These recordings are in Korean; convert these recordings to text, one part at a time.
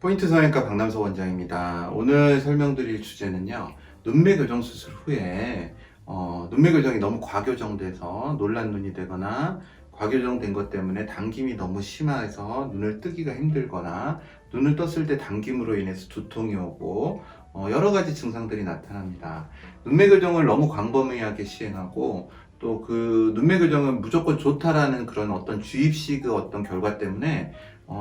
포인트 성형외과 박남석 원장입니다. 오늘 설명드릴 주제는요, 눈매 교정 수술 후에 눈매 교정이 너무 과교정돼서 놀란 눈이 되거나 과교정된 것 때문에 당김이 너무 심해서 눈을 뜨기가 힘들거나 눈을 떴을 때 당김으로 인해서 두통이 오고 여러 가지 증상들이 나타납니다. 눈매 교정을 너무 광범위하게 시행하고 또 그 눈매 교정은 무조건 좋다라는 그런 어떤 주입식 어떤 결과 때문에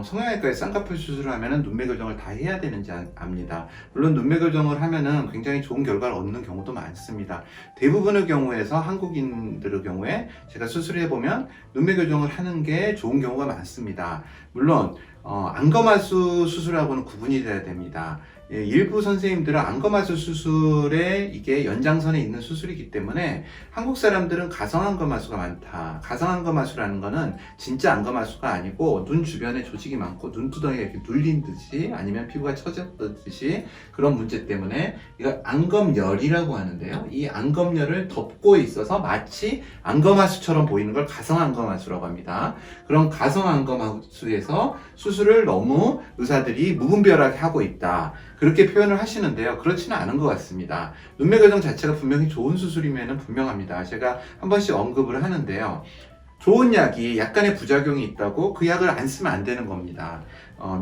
성형외과에 쌍꺼풀 수술을 하면은 눈매 교정을 다 해야 되는지 압니다. 물론 눈매 교정을 하면은 굉장히 좋은 결과를 얻는 경우도 많습니다. 대부분의 경우에서 한국인들의 경우에 제가 수술을 해보면 눈매 교정을 하는 게 좋은 경우가 많습니다. 물론 안검하수 수술하고는 구분이 돼야 됩니다. 예, 일부 선생님들은 안검하수 수술에 이게 연장선에 있는 수술이기 때문에 한국 사람들은 가성안검하수가 많다. 가성안검하수라는 거는 진짜 안검하수가 아니고 눈 주변에 조직이 많고 눈두덩이가 이렇게 눌린 듯이 아니면 피부가 처졌듯이 그런 문제 때문에 이걸 안검열이라고 하는데요. 이 안검열을 덮고 있어서 마치 안검하수처럼 보이는 걸 가성안검하수라고 합니다. 그런 가성안검하수에서 수술을 너무 의사들이 무분별하게 하고 있다. 그렇게 표현을 하시는데요. 그렇지는 않은 것 같습니다. 눈매 교정 자체가 분명히 좋은 수술이면 분명합니다. 제가 한 번씩 언급을 하는데요. 좋은 약이 약간의 부작용이 있다고 그 약을 안 쓰면 안 되는 겁니다.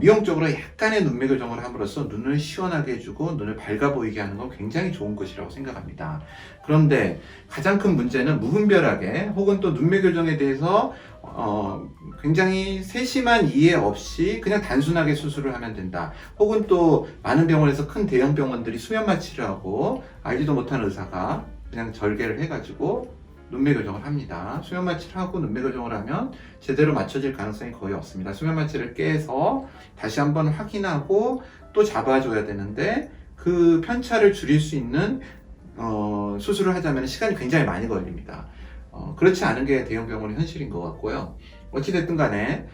미용적으로 약간의 눈매 교정을 함으로써 눈을 시원하게 해주고 눈을 밝아 보이게 하는 건 굉장히 좋은 것이라고 생각합니다. 그런데 가장 큰 문제는 무분별하게 혹은 또 눈매 교정에 대해서 굉장히 세심한 이해 없이 그냥 단순하게 수술을 하면 된다. 혹은 또 많은 병원에서 큰 대형 병원들이 수면 마취를 하고 알지도 못하는 의사가 그냥 절개를 해가지고 눈매 교정을 합니다. 수면 마취를 하고 눈매 교정을 하면 제대로 맞춰질 가능성이 거의 없습니다. 수면 마취를 깨서 다시 한번 확인하고 또 잡아줘야 되는데 그 편차를 줄일 수 있는 수술을 하자면 시간이 굉장히 많이 걸립니다. 그렇지 않은 게 대형 병원의 현실인 것 같고요. 어찌됐든 간에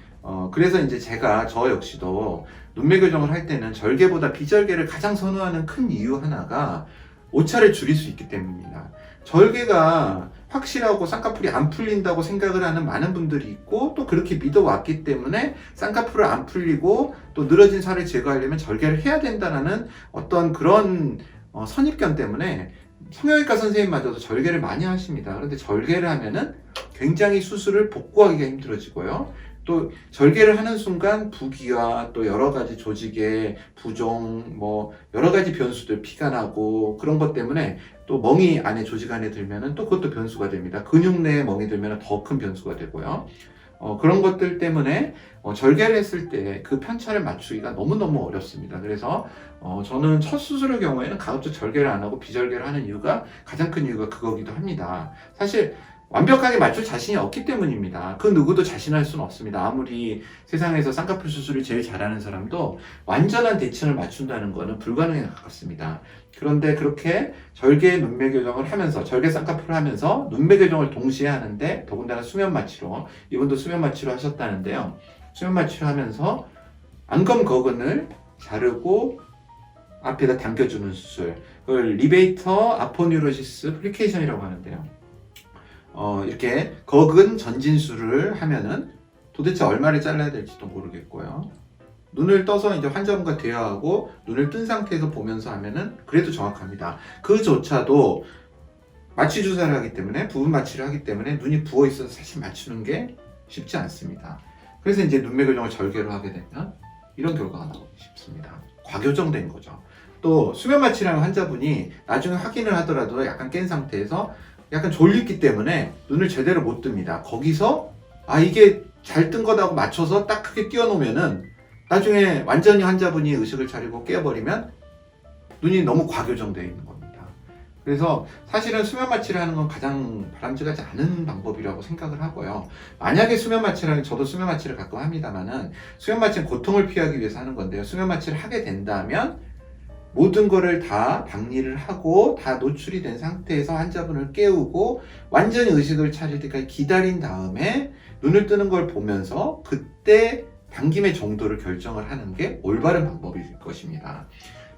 그래서 이제 저 역시도 눈매 교정을 할 때는 절개보다 비절개를 가장 선호하는 큰 이유 하나가 오차를 줄일 수 있기 때문입니다. 절개가 확실하고 쌍꺼풀이 안 풀린다고 생각을 하는 많은 분들이 있고 또 그렇게 믿어왔기 때문에 쌍꺼풀을 안 풀리고 또 늘어진 살을 제거하려면 절개를 해야 된다는 어떤 그런 선입견 때문에 성형외과 선생님마저도 절개를 많이 하십니다. 그런데 절개를 하면은 굉장히 수술을 복구하기가 힘들어지고요. 또 절개를 하는 순간 부기와 또 여러 가지 조직의 부종, 여러 가지 변수들, 피가 나고 그런 것 때문에 또 멍이 안에 조직 안에 들면은 또 그것도 변수가 됩니다. 근육 내에 멍이 들면은 더 큰 변수가 되고요. 그런 것들 때문에 절개를 했을 때 그 편차를 맞추기가 너무너무 어렵습니다. 그래서 저는 첫 수술의 경우에는 가급적 절개를 안 하고 비절개를 하는 이유가 가장 큰 이유가 그거기도 합니다. 사실 완벽하게 맞출 자신이 없기 때문입니다. 그 누구도 자신할 수는 없습니다. 아무리 세상에서 쌍꺼풀 수술을 제일 잘하는 사람도 완전한 대칭을 맞춘다는 것은 불가능에 가깝습니다. 그런데 그렇게 절개 눈매 교정을 하면서 절개 쌍꺼풀을 하면서 눈매 교정을 동시에 하는데 더군다나 수면 마취로 이분도 수면 마취로 하셨다는데요. 수면 마취를 하면서 안검 거근을 자르고 앞에다 당겨주는 수술, 그걸 리베이터 아포뉴로시스 플리케이션이라고 하는데요. 이렇게 거근 전진술을 하면은 도대체 얼마를 잘라야 될지도 모르겠고요. 눈을 떠서 이제 환자분과 대화하고 눈을 뜬 상태에서 보면서 하면은 그래도 정확합니다. 그조차도 마취 주사를 하기 때문에 부분 마취를 하기 때문에 눈이 부어 있어서 사실 맞추는 게 쉽지 않습니다. 그래서 이제 눈매 교정을 절개로 하게 되면 이런 결과가 나오기 쉽습니다. 과교정된 거죠. 또 수면 마취를 하는 환자분이 나중에 확인을 하더라도 약간 깬 상태에서 약간 졸립기 때문에 눈을 제대로 못 뜹니다. 거기서 이게 잘 뜬 거다고 맞춰서 딱 크게 띄워놓으면은 나중에 완전히 환자분이 의식을 차리고 깨어버리면 눈이 너무 과교정되어 있는 겁니다. 그래서 사실은 수면 마취를 하는 건 가장 바람직하지 않은 방법이라고 생각을 하고요. 만약에 수면 마취를 하면 저도 수면 마취를 가끔 합니다만은 수면 마취는 고통을 피하기 위해서 하는 건데요. 수면 마취를 하게 된다면 모든 거를 다 박리를 하고 다 노출이 된 상태에서 환자분을 깨우고 완전히 의식을 차릴 때까지 기다린 다음에 눈을 뜨는 걸 보면서 그때 당김의 정도를 결정을 하는 게 올바른 방법일 것입니다.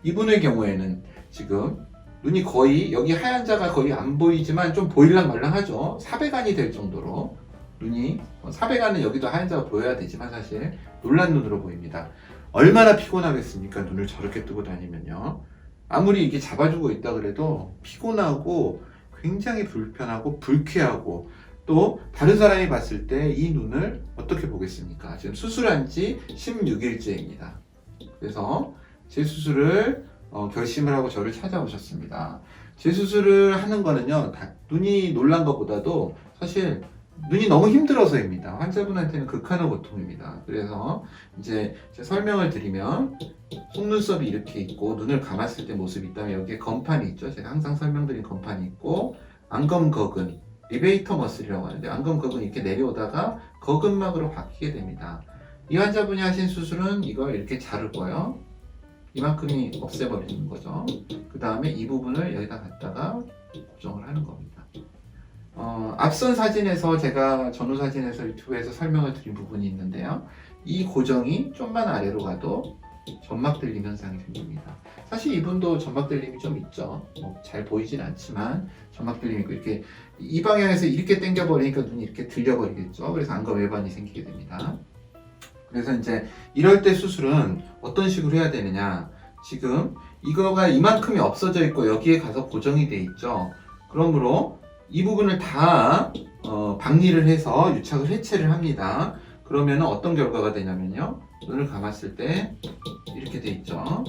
이분의 경우에는 지금 눈이 거의 여기 하얀 자가 거의 안 보이지만 좀 보일랑 말랑하죠. 사배간이 될 정도로 눈이 사배간은 여기도 하얀 자가 보여야 되지만 사실 놀란 눈으로 보입니다. 얼마나 피곤하겠습니까? 눈을 저렇게 뜨고 다니면요. 아무리 이게 잡아주고 있다 그래도 피곤하고 굉장히 불편하고 불쾌하고 또 다른 사람이 봤을 때 이 눈을 어떻게 보겠습니까? 지금 수술한 지 16일째입니다. 그래서 제 수술을 결심을 하고 저를 찾아오셨습니다. 제 수술을 하는 거는요, 눈이 놀란 것보다도 사실 눈이 너무 힘들어서입니다. 환자분한테는 극한의 고통입니다. 그래서 이제 설명을 드리면 속눈썹이 이렇게 있고 눈을 감았을 때 모습이 있다면 여기에 건판이 있죠. 제가 항상 설명드린 건판이 있고 안검거근, 리베이터 머슬이라고 하는데 안검거근이 이렇게 내려오다가 거근막으로 바뀌게 됩니다. 이 환자분이 하신 수술은 이걸 이렇게 자르고요. 이만큼이 없애버리는 거죠. 그 다음에 이 부분을 여기다 갖다가 고정을 하는 겁니다. 앞선 사진에서 제가 전후 사진에서 유튜브에서 설명을 드린 부분이 있는데요. 이 고정이 좀만 아래로 가도 점막 들림 현상이 생깁니다. 사실 이분도 점막 들림이 좀 있죠. 잘 보이진 않지만 점막 들림이 있고 이렇게 이 방향에서 이렇게 당겨 버리니까 눈이 이렇게 들려 버리겠죠. 그래서 안검 외반이 생기게 됩니다. 그래서 이제 이럴 때 수술은 어떤 식으로 해야 되느냐. 지금 이거가 이만큼이 없어져 있고 여기에 가서 고정이 돼 있죠. 그러므로 이 부분을 다 박리를 해서 유착을 해체를 합니다. 그러면 어떤 결과가 되냐면요. 눈을 감았을 때 이렇게 돼 있죠.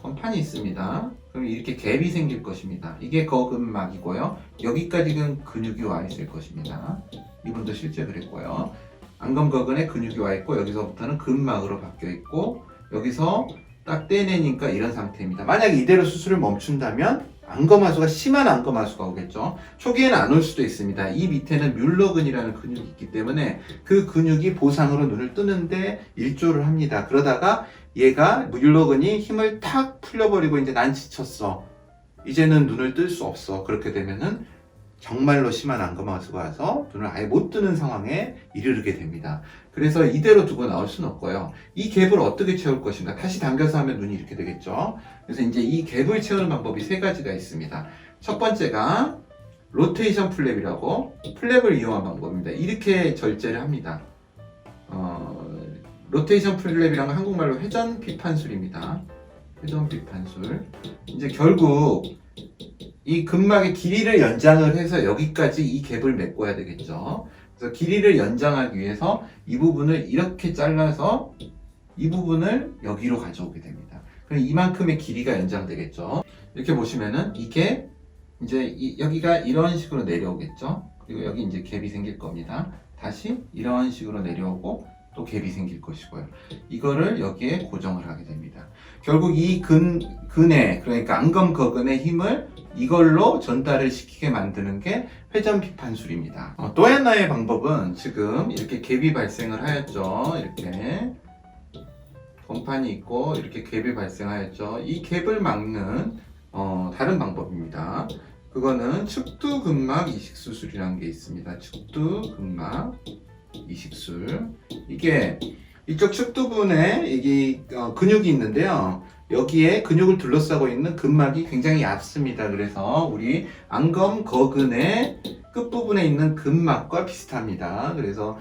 건판이 있습니다. 그럼 이렇게 갭이 생길 것입니다. 이게 거근막이고요. 여기까지는 근육이 와 있을 것입니다. 이분도 실제 그랬고요. 안검거근에 근육이 와 있고 여기서부터는 근막으로 바뀌어 있고 여기서 딱 떼내니까 이런 상태입니다. 만약에 이대로 수술을 멈춘다면 안검하수가 심한 안검하수가 오겠죠. 초기에는 안 올 수도 있습니다. 이 밑에는 뮬러근이라는 근육이 있기 때문에 그 근육이 보상으로 눈을 뜨는데 일조를 합니다. 그러다가 얘가 뮬러근이 힘을 탁 풀려버리고 이제 난 지쳤어. 이제는 눈을 뜰 수 없어. 그렇게 되면은 정말로 심한 안검하수가 와서 눈을 아예 못 뜨는 상황에 이르게 됩니다. 그래서 이대로 두고 나올 수는 없고요. 이 갭을 어떻게 채울 것인가? 다시 당겨서 하면 눈이 이렇게 되겠죠. 그래서 이제 이 갭을 채우는 방법이 세 가지가 있습니다. 첫 번째가 로테이션 플랩이라고 플랩을 이용한 방법입니다. 이렇게 절제를 합니다. 로테이션 플랩이란 건 한국말로 회전 비판술입니다. 회전 비판술. 이제 결국 이 근막의 길이를 연장을 해서 여기까지 이 갭을 메꿔야 되겠죠. 그래서 길이를 연장하기 위해서 이 부분을 이렇게 잘라서 이 부분을 여기로 가져오게 됩니다. 그럼 이만큼의 길이가 연장되겠죠. 이렇게 보시면은 이게 이제 여기가 이런 식으로 내려오겠죠. 그리고 여기 이제 갭이 생길 겁니다. 다시 이런 식으로 내려오고 또 갭이 생길 것이고요. 이거를 여기에 고정을 하게 됩니다. 결국 이 근에 그러니까 안검거근의 힘을 이걸로 전달을 시키게 만드는 게 회전 비판술입니다. 또 하나의 방법은 지금 이렇게 갭이 발생을 하였죠. 이렇게 건판이 있고 이렇게 갭이 발생하였죠. 이 갭을 막는 다른 방법입니다. 그거는 측두근막 이식수술이라는 게 있습니다. 측두근막 이식술. 이게 이쪽 측두근에 이게 근육이 있는데요. 여기에 근육을 둘러싸고 있는 근막이 굉장히 얇습니다. 그래서 우리 안검거근의 끝부분에 있는 근막과 비슷합니다. 그래서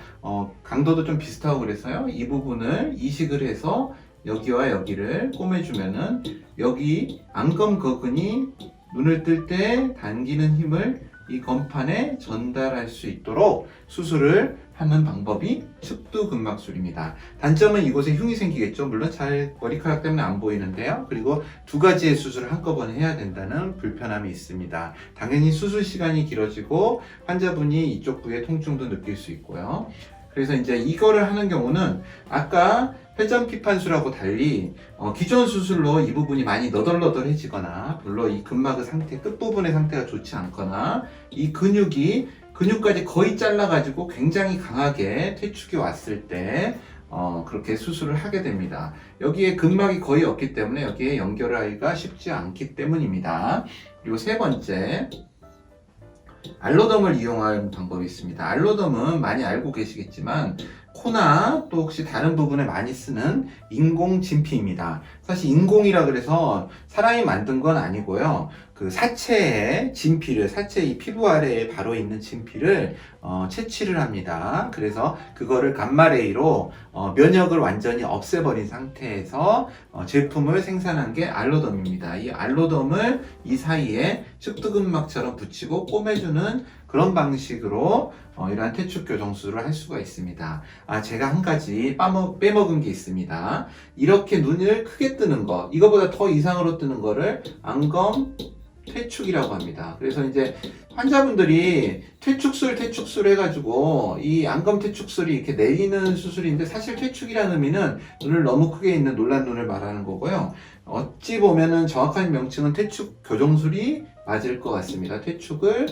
강도도 좀 비슷하고 그래서요. 이 부분을 이식을 해서 여기와 여기를 꼬매주면은 여기 안검거근이 눈을 뜰 때 당기는 힘을 이 건판에 전달할 수 있도록 수술을 하는 방법이 측두근막술입니다. 단점은 이곳에 흉이 생기겠죠. 물론 잘 머리카락 때문에 안 보이는데요. 그리고 두 가지의 수술을 한꺼번에 해야 된다는 불편함이 있습니다. 당연히 수술 시간이 길어지고 환자분이 이쪽 부위에 통증도 느낄 수 있고요. 그래서 이제 이거를 하는 경우는 아까 회전 피판술하고 달리 기존 수술로 이 부분이 많이 너덜너덜해지거나 별로 이 근막의 상태, 끝부분의 상태가 좋지 않거나 이 근육까지 거의 잘라가지고 굉장히 강하게 퇴축이 왔을 때 그렇게 수술을 하게 됩니다. 여기에 근막이 거의 없기 때문에 여기에 연결을 하기가 쉽지 않기 때문입니다. 그리고 세 번째, 알로덤을 이용할 방법이 있습니다. 알로덤은 많이 알고 계시겠지만 코나 또 혹시 다른 부분에 많이 쓰는 인공 진피입니다. 사실 인공이라 그래서 사람이 만든 건 아니고요. 그 사체의 진피를, 사체 이 피부 아래에 바로 있는 진피를 채취를 합니다. 그래서 그거를 감마레이로 면역을 완전히 없애버린 상태에서 제품을 생산한 게 알로덤입니다. 이 알로덤을 이 사이에 습두근막처럼 붙이고 꼬매주는 그런 방식으로 이러한 퇴축 교정술을 할 수가 있습니다. 제가 한 가지 빼먹은 게 있습니다. 이렇게 눈을 크게 뜨는 거, 이거보다 더 이상으로 뜨는 거를 안검 퇴축이라고 합니다. 그래서 이제 환자분들이 퇴축술 해가지고 이 안검 퇴축술이 이렇게 내리는 수술인데, 사실 퇴축이라는 의미는 눈을 너무 크게 있는 노란 눈을 말하는 거고요. 어찌 보면은 정확한 명칭은 퇴축 교정술이 맞을 것 같습니다. 퇴축을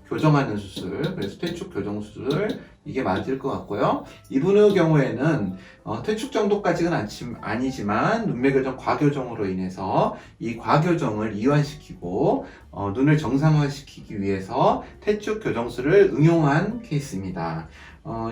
교정하는 수술, 그래서 퇴축 교정 수술, 이게 맞을 것 같고요. 이분의 경우에는 퇴축 정도까지는 아니지만 눈매교정 과교정으로 인해서 이 과교정을 이완시키고 눈을 정상화시키기 위해서 퇴축 교정술을 응용한 케이스입니다.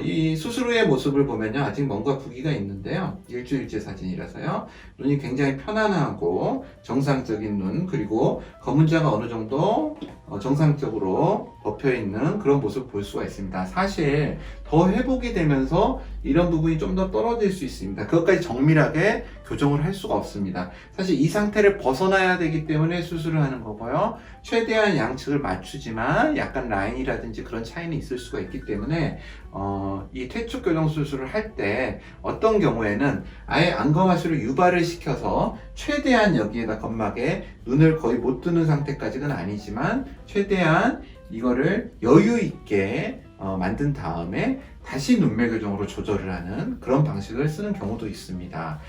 이 수술 후의 모습을 보면요, 아직 뭔가 부기가 있는데요, 일주일째 사진이라서요, 눈이 굉장히 편안하고 정상적인 눈, 그리고 검은자가 어느 정도 정상적으로 덮여있는 그런 모습을 볼 수가 있습니다. 사실 더 회복이 되면서 이런 부분이 좀 더 떨어질 수 있습니다. 그것까지 정밀하게 교정을 할 수가 없습니다. 사실 이 상태를 벗어나야 되기 때문에 수술을 하는 거고요. 최대한 양측을 맞추지만 약간 라인이라든지 그런 차이는 있을 수가 있기 때문에 이 퇴축 교정 수술을 할 때 어떤 경우에는 아예 안검하수를 유발을 시켜서 최대한 여기에다 점막에 눈을 거의 못 뜨는 상태까지는 아니지만 최대한 이거를 여유 있게 만든 다음에 다시 눈매 교정으로 조절을 하는 그런 방식을 쓰는 경우도 있습니다.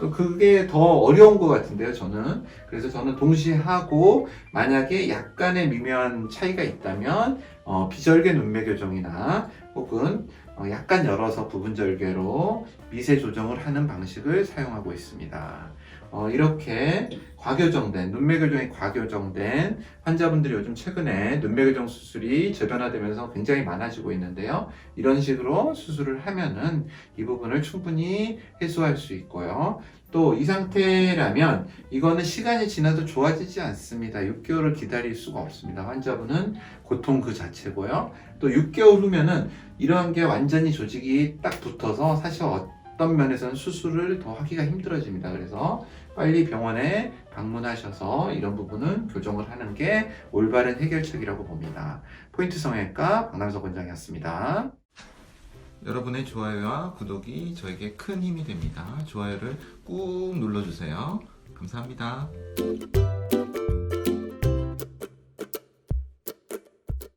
또 그게 더 어려운 것 같은데요, 저는. 그래서 저는 동시에 하고, 만약에 약간의 미묘한 차이가 있다면 비절개 눈매 교정이나 혹은 약간 열어서 부분절개로 미세 조정을 하는 방식을 사용하고 있습니다. 이렇게 과교정된, 눈매 교정이 과교정된 환자분들이 요즘 최근에 눈매 교정 수술이 저변화되면서 굉장히 많아지고 있는데요. 이런 식으로 수술을 하면은 이 부분을 충분히 해소할 수 있고요. 또 이 상태라면 이거는 시간이 지나도 좋아지지 않습니다. 6개월을 기다릴 수가 없습니다. 환자분은 고통 그 자체고요. 또 6개월 후면은 이러한 게 완전히 조직이 딱 붙어서 사실 어떤 면에서는 수술을 더 하기가 힘들어집니다. 그래서 빨리 병원에 방문하셔서 이런 부분은 교정을 하는 게 올바른 해결책이라고 봅니다. 포인트 성형외과 박남석 원장이었습니다. 여러분의 좋아요와 구독이 저에게 큰 힘이 됩니다. 좋아요를 꾹 눌러주세요. 감사합니다.